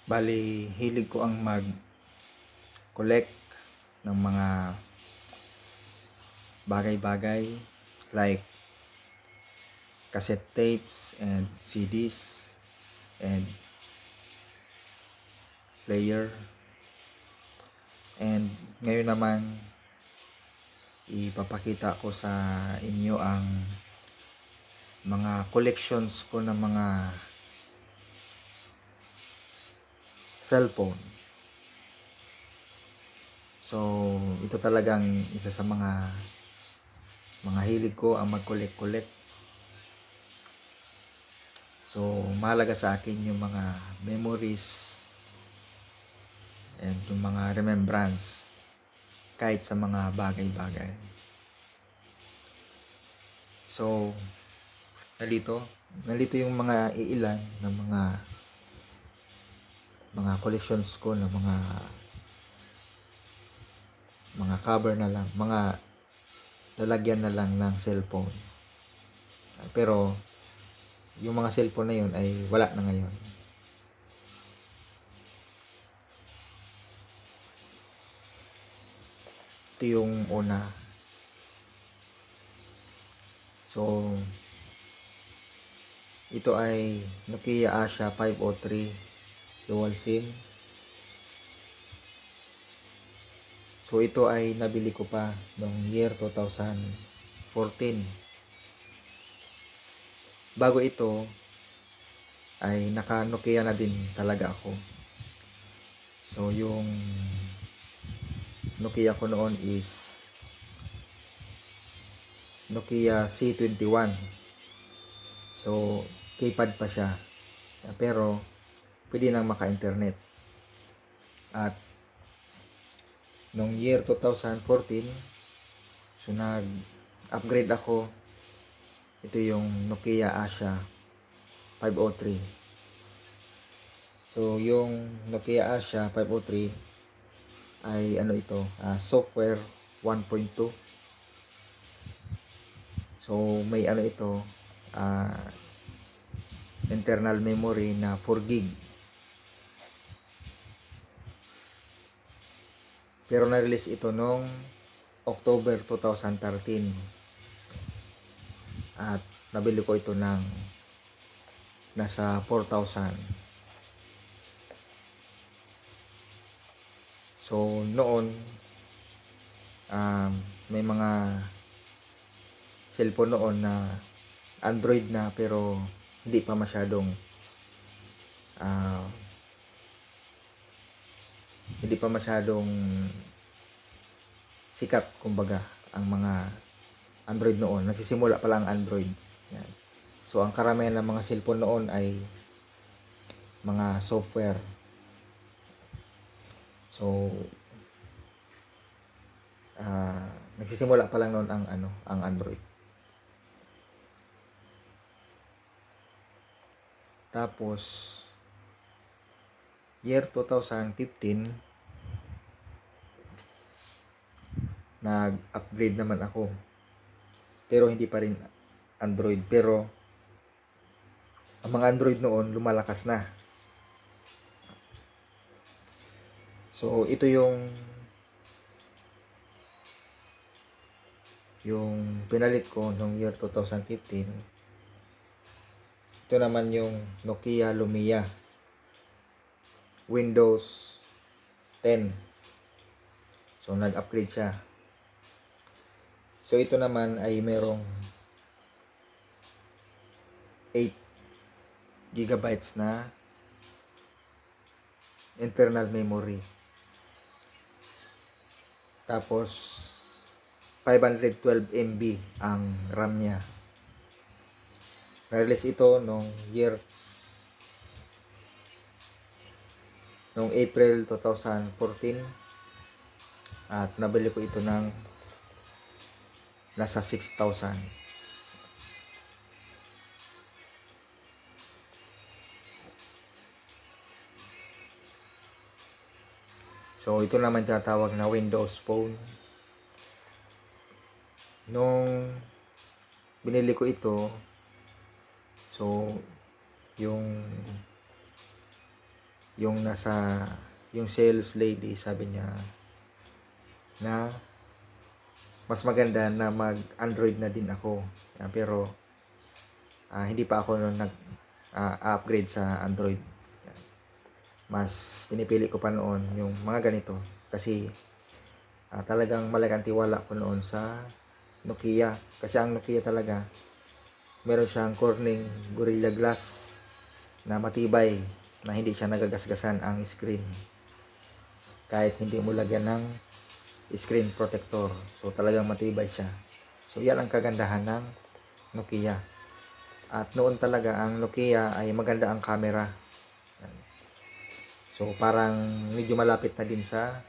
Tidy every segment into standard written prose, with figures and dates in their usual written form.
Bali, hilig ko ang mag-collect ng mga bagay-bagay like cassette tapes and CDs and player. And ngayon naman, ipapakita ko sa inyo ang mga collections ko ng mga cellphone. So, ito talagang isa sa mga hilig ko ang mag-collect. So, mahalaga sa akin yung mga memories and yung mga remembrance kahit sa mga bagay-bagay. So, nalito yung mga iilan ng mga collections ko ng mga cover na lang, mga lalagyan na lang ng cellphone. Pero yung mga cellphone na yun ay wala na ngayon. Ito yung una. So, ito ay Nokia Asha 503 dual SIM. So, ito ay nabili ko pa noong year 2014. Bago ito, ay naka Nokia na din talaga ako. So, yung Nokia ko noon is Nokia C21. So, keypad pa siya. Pero, pwede nang maka-internet. At, noong year 2014, so nag-upgrade ako. Ito yung Nokia Asha 503. So, yung Nokia Asha 503 ay software 1.2. So, may ito, internal memory na 4 gig. Pero na-release ito noong October 2013. At nabili ko ito ng nasa 4,000. So, noon, may mga cellphone noon na Android na pero hindi pa masyadong sikat, kumbaga, ang mga Android noon. Nagsisimula pa lang Android. Yan. So, ang karamihan ng mga cellphone noon ay mga software. So, nagsisimula pa lang noon ang Android. Tapos, year 2015, nag-upgrade naman ako. Pero hindi pa rin Android. Pero, ang mga Android noon, lumalakas na. So, ito yung pinalit ko noong year 2015. Ito naman yung Nokia Lumia Windows 10. So, nag-upgrade siya. So, ito naman ay merong 8 gigabytes na internal memory. Tapos, 512 MB ang RAM niya. Na-release ito noong April 2014. At nabili ko ito ng nasa 6,000. So, ito naman tinatawag na Windows Phone. Nung binili ko ito, so, yung yung sales lady, sabi niya na mas maganda na mag Android na din ako. Pero hindi pa ako nung upgrade sa Android. Mas pinipili ko pa noon yung mga ganito kasi talagang malaking tiwala ko noon sa Nokia. Kasi ang Nokia talaga, meron siyang Corning Gorilla Glass na matibay, na hindi siya nagagasgasan ang screen kahit hindi mo lagyan ng screen protector. So talagang matibay siya. So yan ang kagandahan ng Nokia. At noon talaga ang Nokia ay maganda ang camera. So parang medyo malapit na din sa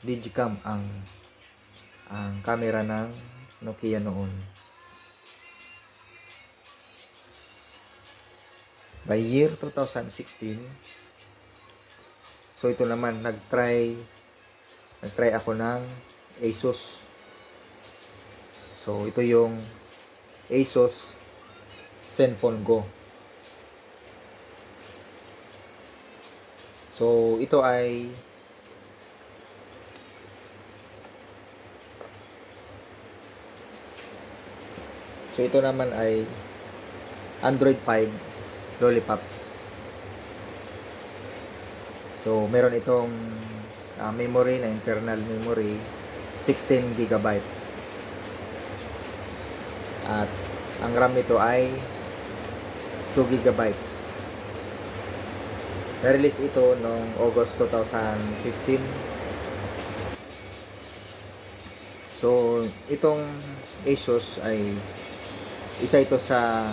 Digicam ang camera ng Nokia noon. By year 2016, so ito naman, nagtry ako ng Asus. So ito yung Asus Zenfone Go. So ito ay ito naman ay Android 5 Lollipop. So meron itong memory na internal memory 16 gigabytes. At ang RAM nito ay 2 gigabytes. Na-release ito noong August 2015. So itong Asus ay isa ito sa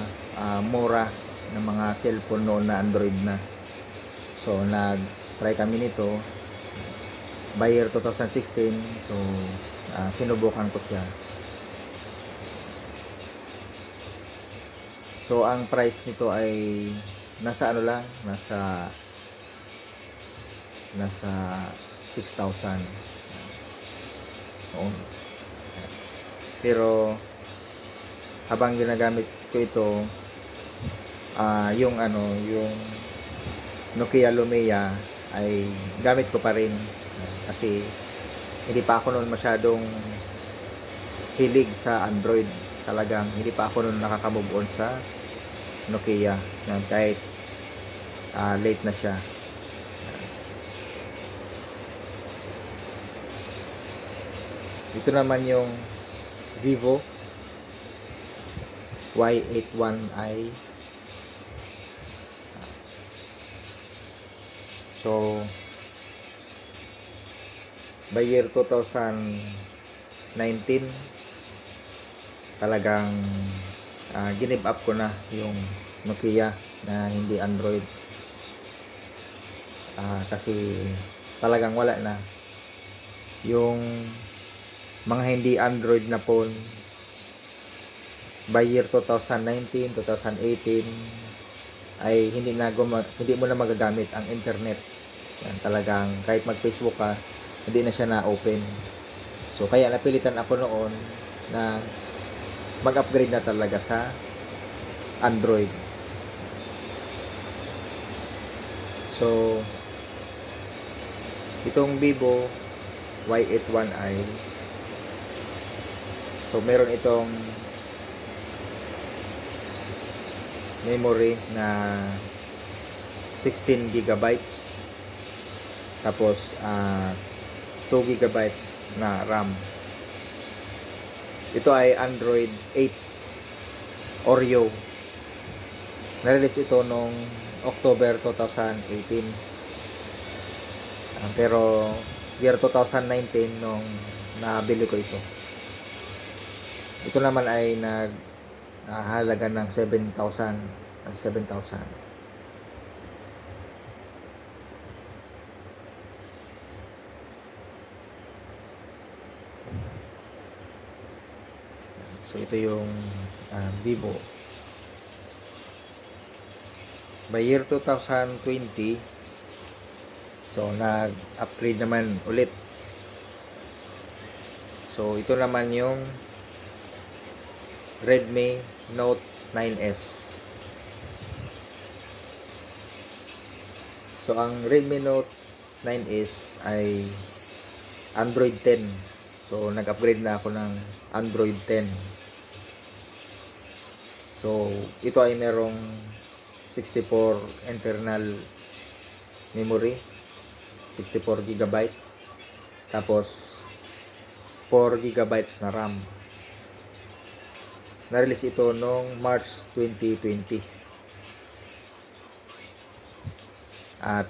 mura ng mga cellphone noon na Android na. So nag-try kami nito by year 2016. So sinubukan ko siya. So ang price nito ay nasa nasa 6,000 noon. Pero habang ginagamit ko ito, yung Nokia Lumia ay gamit ko pa rin kasi hindi pa ako noon masyadong hilig sa Android. Talagang hindi pa ako noon nakaka-move on sa Nokia kahit late na siya. Ito naman yung Vivo Y81i. So by year 2019, talagang give up ko na yung Nokia na hindi Android. Kasi talagang wala na yung mga hindi Android na phone by year 2019, 2018 ay hindi mo na magagamit ang internet. Yan, talagang kahit mag-Facebook ka, hindi na siya na-open. So kaya napilitan ako noon na mag-upgrade na talaga sa Android. So itong Vivo Y81i, so meron itong memory na 16 gigabytes, tapos 2 gigabytes na RAM. Ito ay Android 8 Oreo. Na-release ito noong October 2018. Pero year 2019 nung nabili ko ito. Ito naman ay halaga ng 7,000. So ito yung Vivo. By year 2020, so nag-upgrade naman ulit. So ito naman yung Redmi Note 9S. So ang Redmi Note 9S ay Android 10. So nag-upgrade na ako ng Android 10. So ito ay merong 64 internal memory, 64 gigabytes, tapos 4 gigabytes na RAM. Na-release ito noong March 2020. At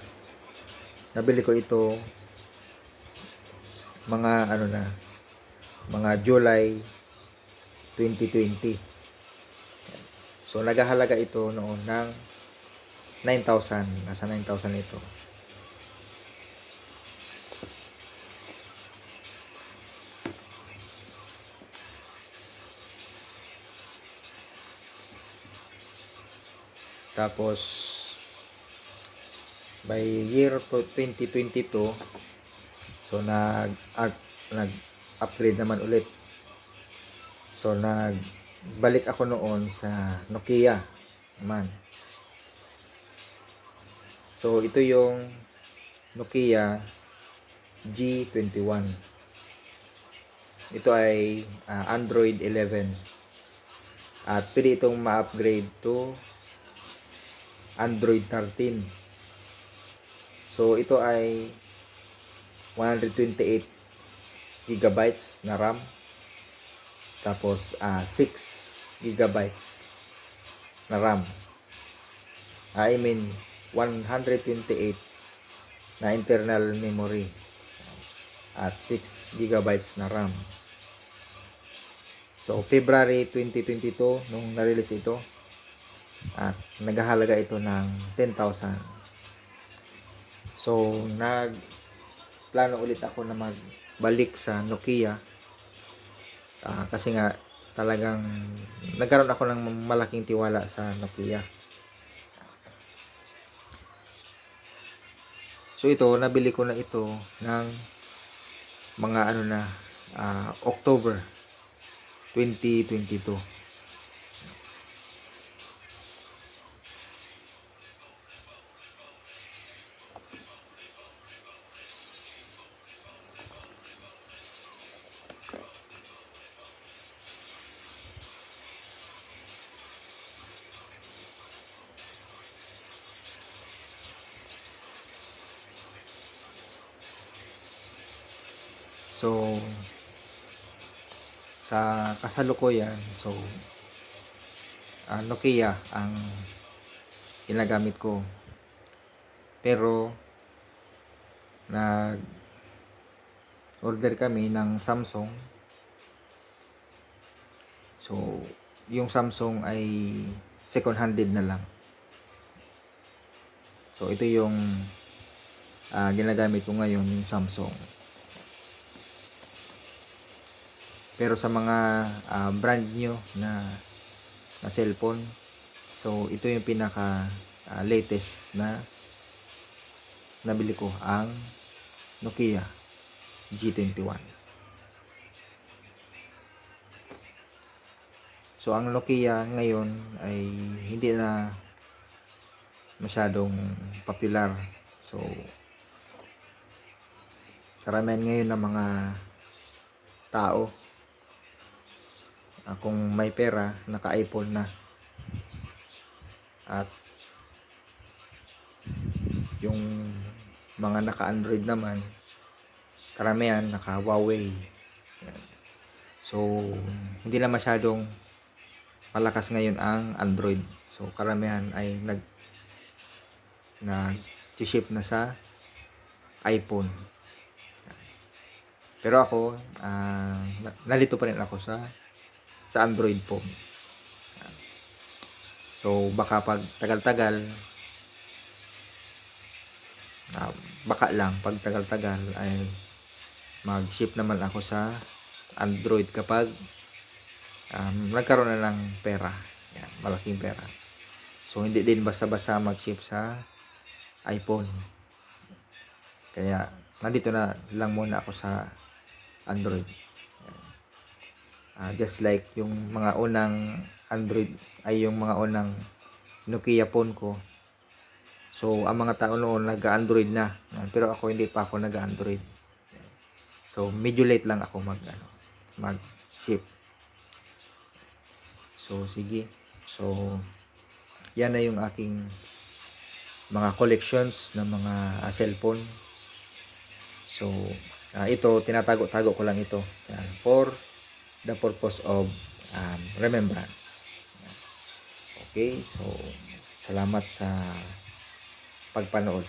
nabili ko ito mga July 2020. So naghahalaga ito noon ng 9,000. Nasa 9,000 ito. Tapos by year 2022, so nag-upgrade naman ulit. So nagbalik ako noon sa Nokia naman. So ito yung Nokia G21. Ito ay Android 11. At pwede itong ma-upgrade to Android 13. So ito ay 128 gigabytes na RAM. Tapos 6 gigabytes na RAM. I mean 128 na internal memory at 6 gigabytes na RAM. So February 2022 nung na-release ito, at naghahalaga ito ng 10,000. So nagplano ulit ako na magbalik sa Nokia, kasi nga talagang nagkaroon ako ng malaking tiwala sa Nokia. So ito, nabili ko na ito ng mga October 2022. So sa kasalukuyan, so Nokia ang ginagamit ko. Pero nag order kami ng Samsung. So yung Samsung ay second handed na lang. So ito yung ginagamit ko ngayon, yung Samsung. Pero sa mga brand new na cellphone, so ito yung pinaka latest na nabili ko, ang Nokia G21. So ang Nokia ngayon ay hindi na masyadong popular. So karamihan ngayon ng mga tao, kung may pera, naka-iPhone na. At yung mga naka-Android naman, karamihan naka-Huawei. So hindi na masyadong malakas ngayon ang Android. So karamihan ay nag-shift na sa iPhone. Pero ako, nalito pa rin ako sa Android phone. So baka pag tagal-tagal, pag tagal-tagal ay mag-shift naman ako sa Android kapag nagkaroon na ng pera. Yan, malaking pera. So hindi din basta-basta mag-shift sa iPhone. Kaya nandito na lang muna ako sa Android. Just like yung mga unang Android ay yung mga unang Nokia phone ko. So, ang mga tao noon nag-Android na. Pero ako hindi pa ako nag-Android. So, medyo late lang ako mag-ship. So, sige. So, yan na yung aking mga collections ng mga cellphone. So, ito, tinatago-tago ko lang ito. Yan, for the purpose of remembrance. Okay, so, salamat sa pagpanood.